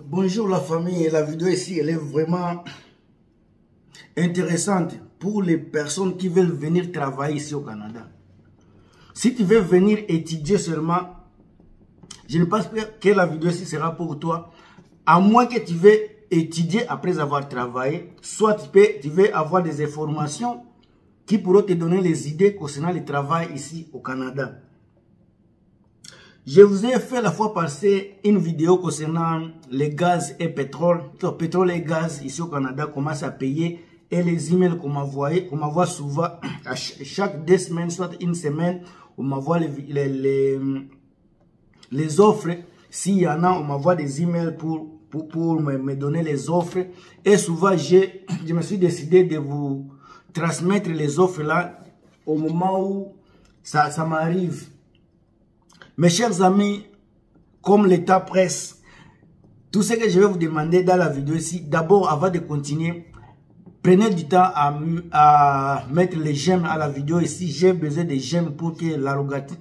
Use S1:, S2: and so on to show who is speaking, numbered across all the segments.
S1: Bonjour la famille, la vidéo ici elle est vraiment intéressante pour les personnes qui veulent venir travailler ici au Canada. Si tu veux venir étudier seulement, je ne pense pas que la vidéo ici sera pour toi, à moins que tu veux étudier après avoir travaillé, soit tu veux avoir des informations qui pourront te donner les idées concernant le travail ici au Canada. Je vous ai fait la fois passée une vidéo concernant les gaz et pétrole. Pétrole et gaz ici au Canada commencent à payer et les emails qu'on m'envoie souvent, à chaque 2 semaines, soit une semaine, on m'envoie les offres. S'il y en a, on m'envoie des emails pour me donner les offres. Et souvent, je me suis décidé de vous transmettre les offres là au moment où ça m'arrive. Mes chers amis, comme l'état presse, tout ce que je vais vous demander dans la vidéo ici, d'abord avant de continuer, prenez du temps à mettre les j'aime à la vidéo ici. J'ai besoin de j'aime pour que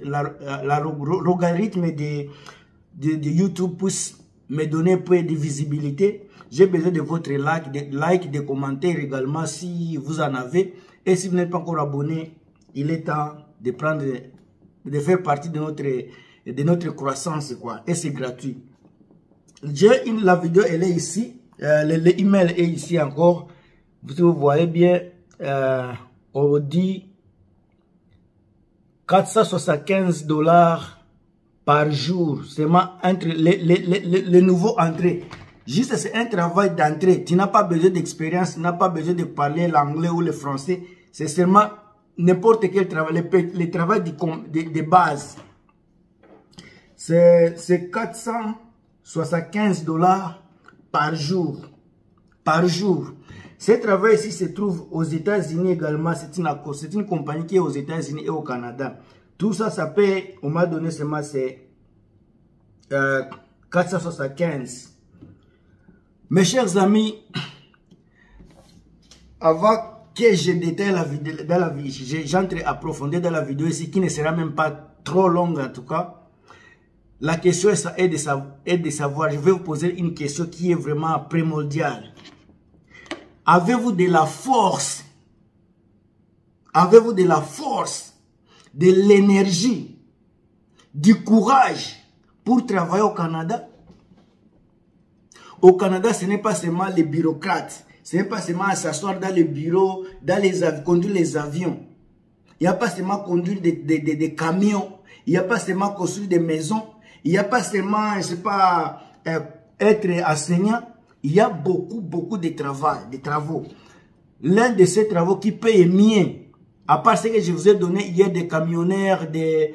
S1: l'algorithme de YouTube puisse me donner peu de visibilité. J'ai besoin de votre like, de commentaires également si vous en avez. Et si vous n'êtes pas encore abonné, il est temps de faire partie de notre croissance, quoi. Et c'est gratuit. La vidéo, elle est ici. L'email est ici encore. Vous voyez bien, on dit $475 par jour. Seulement entre les nouveaux entrées. Juste, c'est un travail d'entrée. Tu n'as pas besoin d'expérience, tu n'as pas besoin de parler l'anglais ou le français. C'est seulement n'importe quel travail, le travail de base. C'est $475 par jour. Par jour. Ce travail ici se trouve aux États-Unis également. C'est une compagnie qui est aux États-Unis et au Canada. Tout ça, ça paye, on m'a donné seulement, c'est 475. Mes chers amis, avant que je détaille la vidéo, j'entre approfondir dans la vidéo ici, qui ne sera même pas trop longue en tout cas. La question est de savoir, je vais vous poser une question qui est vraiment primordiale. Avez-vous de la force? Avez-vous de la force, de l'énergie, du courage pour travailler au Canada? Au Canada, ce n'est pas seulement les bureaucrates. Ce n'est pas seulement s'asseoir dans les bureaux, conduire les avions. Il n'y a pas seulement conduire des camions. Il n'y a pas seulement construire des maisons. Il n'y a pas seulement, je ne sais pas, être enseignant. Il y a beaucoup de travaux. L'un de ces travaux qui paye mieux, à part ce que je vous ai donné, il y a des camionneurs, des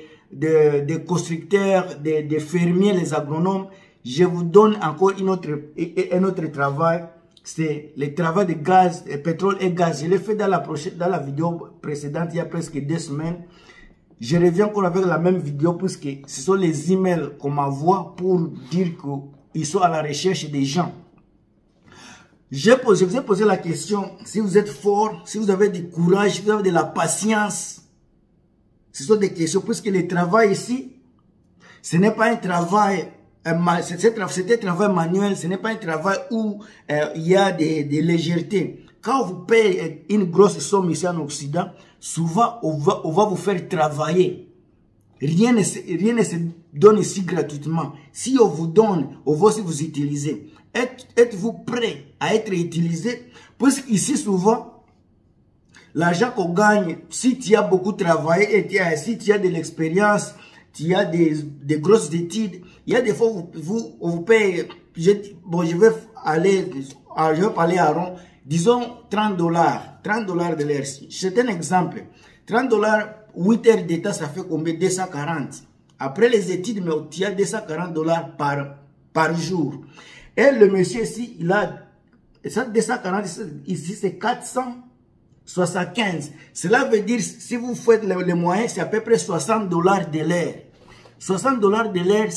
S1: constructeurs, des fermiers, les agronomes. Je vous donne encore un autre travail. C'est le travail de gaz, pétrole et gaz. Je l'ai fait dans la vidéo précédente, il y a presque 2 semaines. Je reviens encore avec la même vidéo puisque ce sont les emails qu'on m'envoie pour dire qu'ils sont à la recherche des gens. Je vous ai posé la question, si vous êtes fort, si vous avez du courage, si vous avez de la patience. Ce sont des questions puisque le travail ici, ce n'est pas un travail, c'est un travail manuel, ce n'est pas un travail où il y a des légèretés. Quand on vous paye une grosse somme ici en Occident, souvent on va vous faire travailler. Rien ne se donne ici gratuitement. Si on vous donne, on va aussi vous utiliser. Êtes-vous prêt à être utilisé? Puisqu'ici souvent, l'argent qu'on gagne, si tu as beaucoup travaillé, et si tu as de l'expérience, tu as des grosses études, il y a des fois où on vous paye, je vais parler à rond, disons $30. $30 de l'heure. C'est un exemple. $30, 8 heures d'état, ça fait combien? 240. Après les études, mais tu as $240 par jour. Et le monsieur ici, il a 240, ici c'est 475. Cela veut dire, si vous faites les moyens, c'est à peu près $60 de l'heure. $60 de l'heure,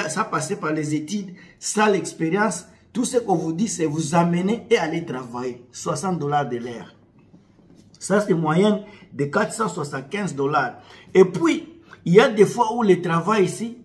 S1: ça passait par les études, ça l'expérience. Tout ce qu'on vous dit, c'est vous amener et aller travailler. $60 de l'heure. Ça, c'est moyenne de $475. Et puis, il y a des fois où le travail ici,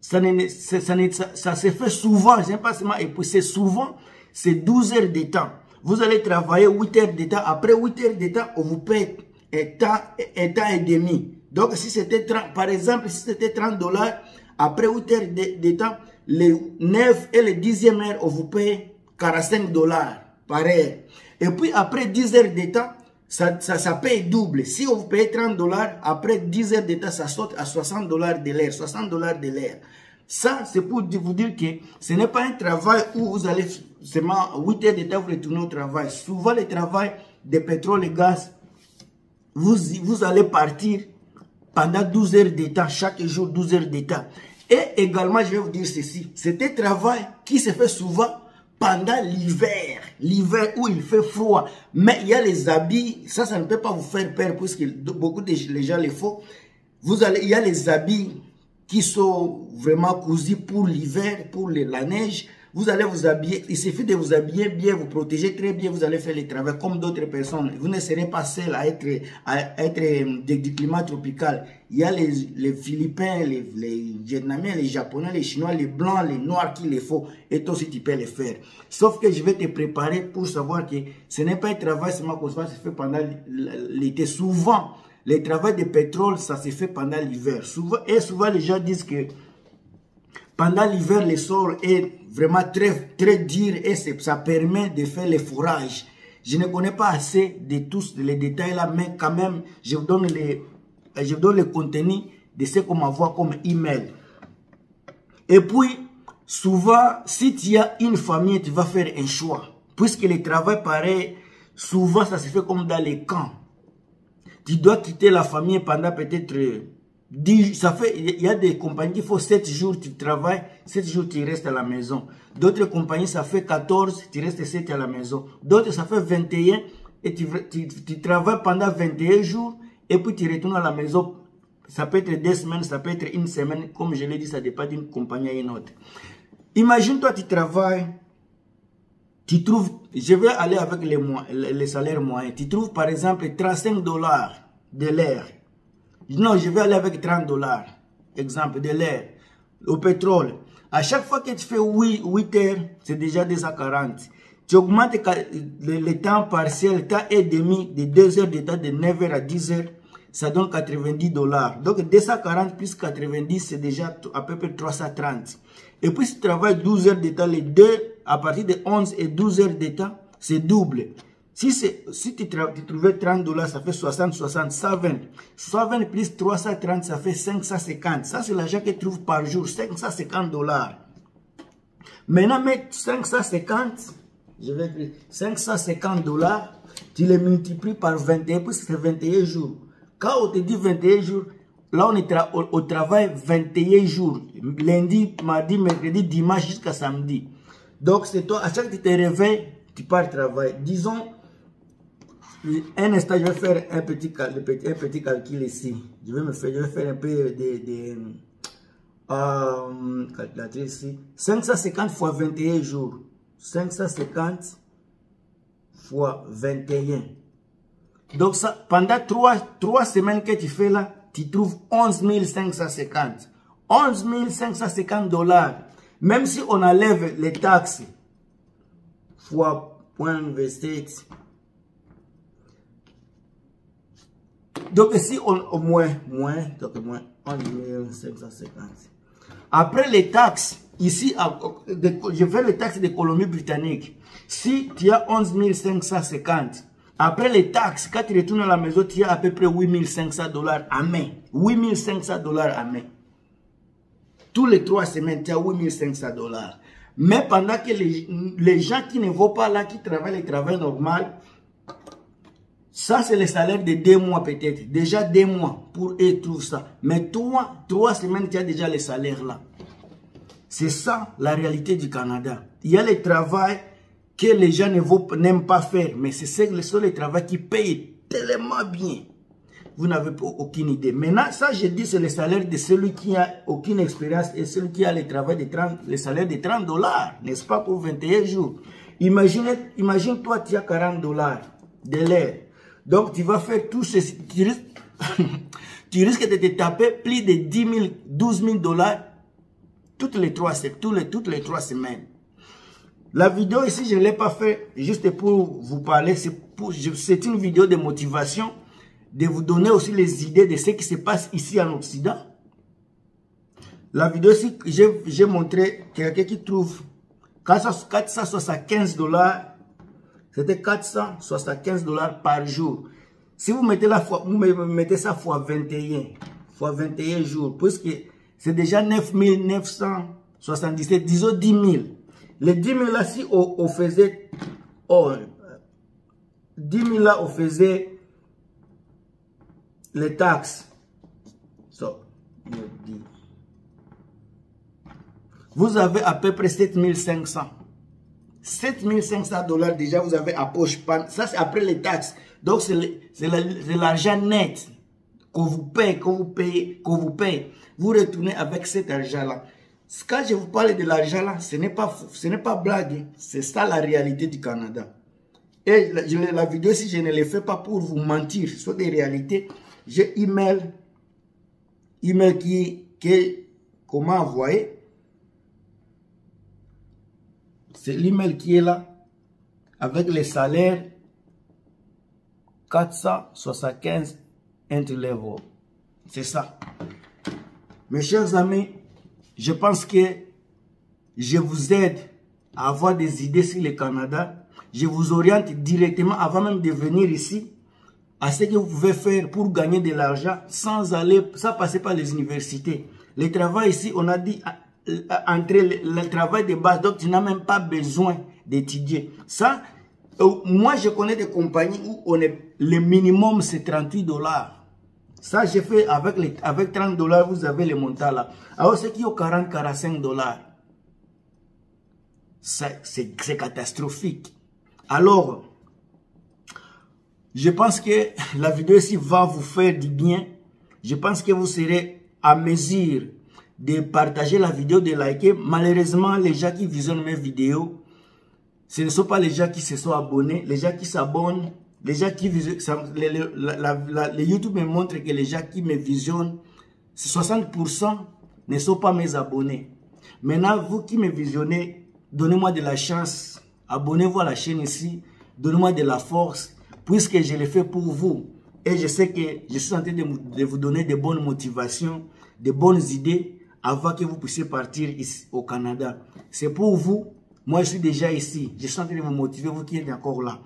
S1: ça se fait souvent, je n'ai pas seulement, et puis c'est souvent, c'est 12 heures de temps. Vous allez travailler 8 heures de temps. Après 8 heures de temps, on vous paye un temps et demi. Donc, si c'était 30, par exemple, si c'était $30, après 8 heures de temps, les 9 et les 10e heure, on vous paye $45 par heure. Et puis, après 10 heures de temps, ça paye double. Si on vous paye $30, après 10 heures de temps, ça saute à $60 de l'heure. $60 de l'heure. Ça, c'est pour vous dire que ce n'est pas un travail où vous allez seulement 8 heures de temps, vous retournez au travail. Souvent, le travail de pétrole et gaz, vous allez partir pendant 12 heures de temps, chaque jour 12 heures de temps. Et également, je vais vous dire ceci, c'est un travail qui se fait souvent pendant l'hiver. L'hiver où il fait froid. Mais il y a les habits, ça ne peut pas vous faire peur puisque beaucoup de gens le font. Il y a les habits qui sont vraiment cousus pour l'hiver, pour la neige. Vous allez vous habiller, il suffit de vous habiller bien, vous protéger très bien, vous allez faire le travail comme d'autres personnes. Vous ne serez pas seul à être du climat tropical. Il y a les Philippins, les Vietnamiens, les Japonais, les Chinois, les Blancs, les Noirs qui le font. Et toi aussi tu peux le faire. Sauf que je vais te préparer pour savoir que ce n'est pas un travail seulement qu'on se fait pendant l'été. Souvent, le travail de pétrole, ça se fait pendant l'hiver. Souvent les gens disent que pendant l'hiver, le sol est vraiment très dur et ça permet de faire les fourrages. Je ne connais pas assez de tous les détails là, mais quand même, je vous donne le contenu de ce qu'on m'envoie comme email. Et puis, souvent, si tu as une famille, tu vas faire un choix. Puisque le travail pareil, souvent, ça se fait comme dans les camps. Tu dois quitter la famille pendant peut-être 10, il y a des compagnies qui font 7 jours, tu travailles, 7 jours, tu restes à la maison. D'autres compagnies, ça fait 14, tu restes 7 à la maison. D'autres, ça fait 21 et tu travailles pendant 21 jours et puis tu retournes à la maison. Ça peut être 2 semaines, ça peut être 1 semaine. Comme je l'ai dit, ça dépend d'une compagnie à une autre. Imagine-toi, tu travailles, tu trouves, je vais aller avec les salaires moyens. Tu trouves par exemple $35 de l'heure. Non, je vais aller avec $30. Exemple, de l'air. Au pétrole. À chaque fois que tu fais 8 heures, c'est déjà 240. Tu augmentes le temps partiel, temps et demi de 2 heures de temps de 9 heures à 10 heures. Ça donne $90. Donc 240 plus 90, c'est déjà à peu près 330. Et puis si tu travailles 12 heures de temps, les deux, à partir de 11 et 12 heures de temps, c'est double. Si tu trouvais $30, ça fait 60, 120. 120 plus 330, ça fait 550. Ça, c'est l'argent que tu trouves par jour, $550. Maintenant, mets 550, je vais dire $550, tu les multiplies par 21, puisque c'est 21 jours. Quand on te dit 21 jours, là, on est au travail 21 jours. Lundi, mardi, mercredi, dimanche jusqu'à samedi. Donc, c'est toi, à chaque fois que tu te réveilles, tu pars travailler. Disons, un instant, je vais faire un petit calcul ici. Je vais faire un peu de calculatrice ici. 550 fois 21 jours. 550 fois 21. Donc, ça, pendant 3 semaines que tu fais là, tu trouves 11 550. 11 550 $. Même si on enlève les taxes, fois 0.27. Donc ici, au moins 11 550. Après les taxes, ici, je fais les taxes de Colombie-Britannique. Si tu as 11 550, après les taxes, quand tu retournes à la maison, tu as à peu près 8 500 $ à main. 8 500 $ à main. Tous les 3 semaines, tu as 8 500 $. Mais pendant que les gens qui ne vont pas là, qui travaillent le travail normal, ça c'est le salaire de 2 mois peut-être. Déjà 2 mois pour eux trouvent ça. Mais toi, 3 semaines, tu as déjà le salaire là. C'est ça la réalité du Canada. Il y a le travail que les gens n'aiment pas faire. Mais c'est le seul travail qui paye tellement bien. Vous n'avez aucune idée. Maintenant, ça je dis c'est le salaire de celui qui a aucune expérience et celui qui a le travail le salaire de $30, n'est-ce pas, pour 21 jours. Imagine-toi, tu as $40 de l'heure. Donc, tu vas faire tout ceci. Tu risques de te taper plus de 10 000, 12 000 $. toutes les 3 semaines. La vidéo ici, je ne l'ai pas fait juste pour vous parler. C'est une vidéo de motivation, de vous donner aussi les idées de ce qui se passe ici en Occident. La vidéo ici, j'ai montré quelqu'un qui trouve 475 $. C'était 475 $ par jour. Si vous mettez ça fois 21 jours, puisque c'est déjà 9 977, disons 10 000. Les 10 000 là, si on faisait, 10 000 là, on faisait les taxes. Vous avez à peu près 7500. 7500 $ déjà, vous avez à poche. Ça, c'est après les taxes. Donc, c'est l'argent net qu'on vous paye, Vous retournez avec cet argent-là. Quand je vous parle de l'argent-là, ce n'est pas blague. C'est ça la réalité du Canada. Et la vidéo, si je ne l'ai fait pas pour vous mentir, ce sont des réalités. J'ai email comment envoyer. C'est l'email qui est là, avec les salaires 475 entry level. C'est ça. Mes chers amis, je pense que je vous aide à avoir des idées sur le Canada. Je vous oriente directement, avant même de venir ici, à ce que vous pouvez faire pour gagner de l'argent sans passer par les universités. Le travail ici, on a dit, entre le travail de base, donc tu n'as même pas besoin d'étudier. Ça, moi je connais des compagnies où le minimum c'est 38 $. Ça, j'ai fait avec 30 $, vous avez le montant là. Alors, ceux qui ont 40-45 $, c'est catastrophique. Alors, je pense que la vidéo ici va vous faire du bien. Je pense que vous serez à mesure de partager la vidéo, de liker. Malheureusement, les gens qui visionnent mes vidéos, ce ne sont pas les gens qui se sont abonnés. Les gens qui s'abonnent, les gens qui visionnent, les YouTube me montrent que les gens qui me visionnent, 60% ne sont pas mes abonnés. Maintenant, vous qui me visionnez, donnez-moi de la chance. Abonnez-vous à la chaîne ici. Donnez-moi de la force, puisque je le fais pour vous. Et je sais que je suis en train de vous donner de bonnes motivations, de bonnes idées, avant que vous puissiez partir ici au Canada. C'est pour vous. Moi, je suis déjà ici. Je suis en train de vous motiver, vous qui êtes encore là.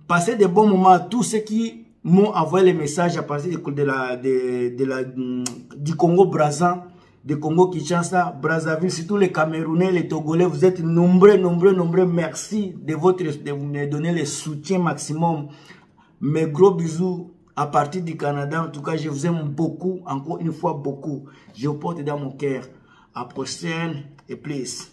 S1: Passez de bons moments à tous ceux qui m'ont envoyé les messages à partir du Congo-Brazza, du Congo-Kinshasa, Brazzaville, surtout les Camerounais, les Togolais. Vous êtes nombreux. Merci de me donner le soutien maximum. Mes gros bisous à partir du Canada. En tout cas, je vous aime beaucoup. Encore une fois, beaucoup. Je vous porte dans mon cœur. À la prochaine et plus.